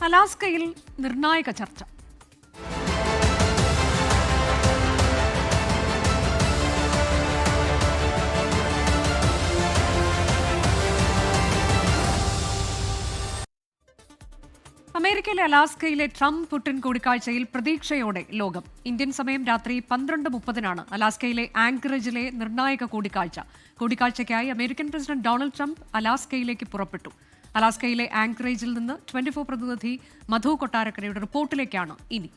അലാസ്കയിൽ നിർണായക ചർച്ച. അമേരിക്കയിലെ അലാസ്കയിലെ ട്രംപ് പുടിൻ കൂടിക്കാഴ്ചയിൽ പ്രതീക്ഷയോടെ ലോകം. ഇന്ത്യൻ സമയം രാത്രി 12:30 അലാസ്കയിലെ ആങ്കറേജിലെ നിർണായക കൂടിക്കാഴ്ച. കൂടിക്കാഴ്ചയ്ക്കായി അമേരിക്കൻ പ്രസിഡന്റ് ഡൊണാൾഡ് ട്രംപ് അലാസ്കയിലേക്ക് പുറപ്പെട്ടു. അലാസ്കയിലെ ആങ്കറേജിൽ നിന്ന് 24 പ്രതിനിധി മധു കൊട്ടാരക്കരയുടെ റിപ്പോർട്ടിലേക്കാണ് ഇനി.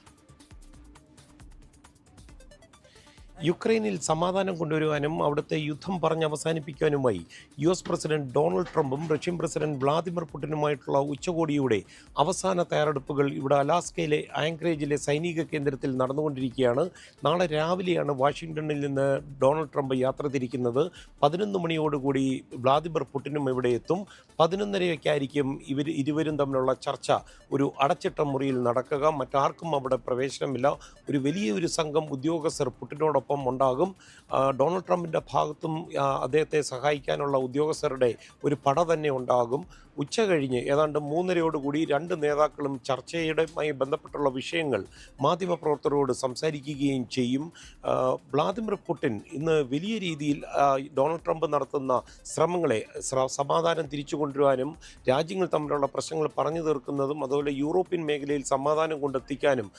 യുക്രൈനിൽ സമാധാനം കൊണ്ടുവരുവാനും അവിടുത്തെ യുദ്ധം പറഞ്ഞ് അവസാനിപ്പിക്കാനുമായി US പ്രസിഡന്റ് ഡൊണാൾഡ് ട്രംപും റഷ്യൻ പ്രസിഡന്റ് വ്ളാദിമിർ പുടിനുമായിട്ടുള്ള ഉച്ചകോടിയുടെ അവസാന തയ്യാറെടുപ്പുകൾ ഇവിടെ അലാസ്കയിലെ ആങ്കറേജിലെ സൈനിക കേന്ദ്രത്തിൽ നടന്നുകൊണ്ടിരിക്കുകയാണ്. നാളെ രാവിലെയാണ് വാഷിംഗ്ടണിൽ നിന്ന് ഡൊണാൾഡ് ട്രംപ് യാത്ര തിരിക്കുന്നത്. 11 മണിയോടുകൂടി വ്ളാദിമിർ പുടിനും ഇവിടെ എത്തും. 11:30 ഇരുവരും തമ്മിലുള്ള ചർച്ച ഒരു അടച്ചിട്ട മുറിയിൽ നടക്കുക. മറ്റാർക്കും അവിടെ പ്രവേശനമില്ല. ഒരു വലിയൊരു സംഘം ഉദ്യോഗസ്ഥർ പുടിനോടൊപ്പം ഉണ്ടാകും. ഡൊണാൾഡ് ട്രംപിൻ്റെ ഭാഗത്തും അദ്ദേഹത്തെ സഹായിക്കാനുള്ള ഉദ്യോഗസ്ഥരുടെ ഒരു പട തന്നെ ഉണ്ടാകും. ഉച്ച കഴിഞ്ഞ് ഏതാണ്ട് 3:30 രണ്ട് നേതാക്കളും ചർച്ചയുമായി ബന്ധപ്പെട്ടുള്ള വിഷയങ്ങൾ മാധ്യമപ്രവർത്തകരോട് സംസാരിക്കുകയും ചെയ്യും. വ്ളാദിമിർ പുടിൻ ഇന്ന് വലിയ രീതിയിൽ ഡൊണാൾഡ് ട്രംപ് നടത്തുന്ന ശ്രമങ്ങളെ സമാധാനം തിരിച്ചു കൊണ്ടുവരാനും രാജ്യങ്ങൾ തമ്മിലുള്ള പ്രശ്നങ്ങൾ പറഞ്ഞു തീർക്കുന്നതും അതുപോലെ യൂറോപ്യൻ മേഖലയിൽ സമാധാനം കൊണ്ടെത്തിക്കാനും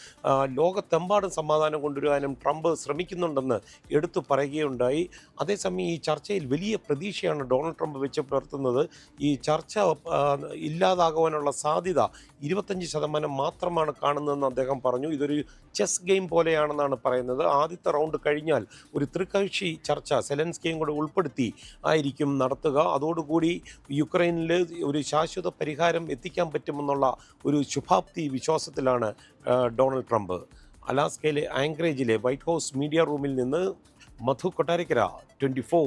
ലോകത്തെമ്പാടും സമാധാനം കൊണ്ടുവരാനും ട്രംപ് ശ്രമിക്കുന്നുണ്ടെന്ന് എടുത്തു പറയുകയുണ്ടായി. അതേസമയം ഈ ചർച്ചയിൽ വലിയ പ്രതീക്ഷയാണ് ഡൊണാൾഡ് ട്രംപ് വെച്ച് പുലർത്തുന്നത്. ഈ ചർച്ച ഇല്ലാതാകുവാനുള്ള സാധ്യത 25% മാത്രമാണ് കാണുന്നതെന്ന് അദ്ദേഹം പറഞ്ഞു. ഇതൊരു ചെസ് ഗെയിം പോലെയാണെന്നാണ് പറയുന്നത്. ആദ്യത്തെ റൗണ്ട് കഴിഞ്ഞാൽ ഒരു ത്രികക്ഷി ചർച്ച സെലൻസ്കിയും കൂടെ ഉൾപ്പെടുത്തി ആയിരിക്കും നടത്തുക. അതോടുകൂടി യുക്രൈനിൽ ഒരു ശാശ്വത പരിഹാരം എത്തിക്കാൻ പറ്റുമെന്നുള്ള ഒരു ശുഭാപ്തി വിശ്വാസത്തിലാണ് ഡൊണാൾഡ് ട്രംപ്. അലാസ്കയിലെ ആങ്കറേജിലെ വൈറ്റ് ഹൗസ് മീഡിയ റൂമിൽ നിന്ന് മധു കൊട്ടാരക്കര, 24.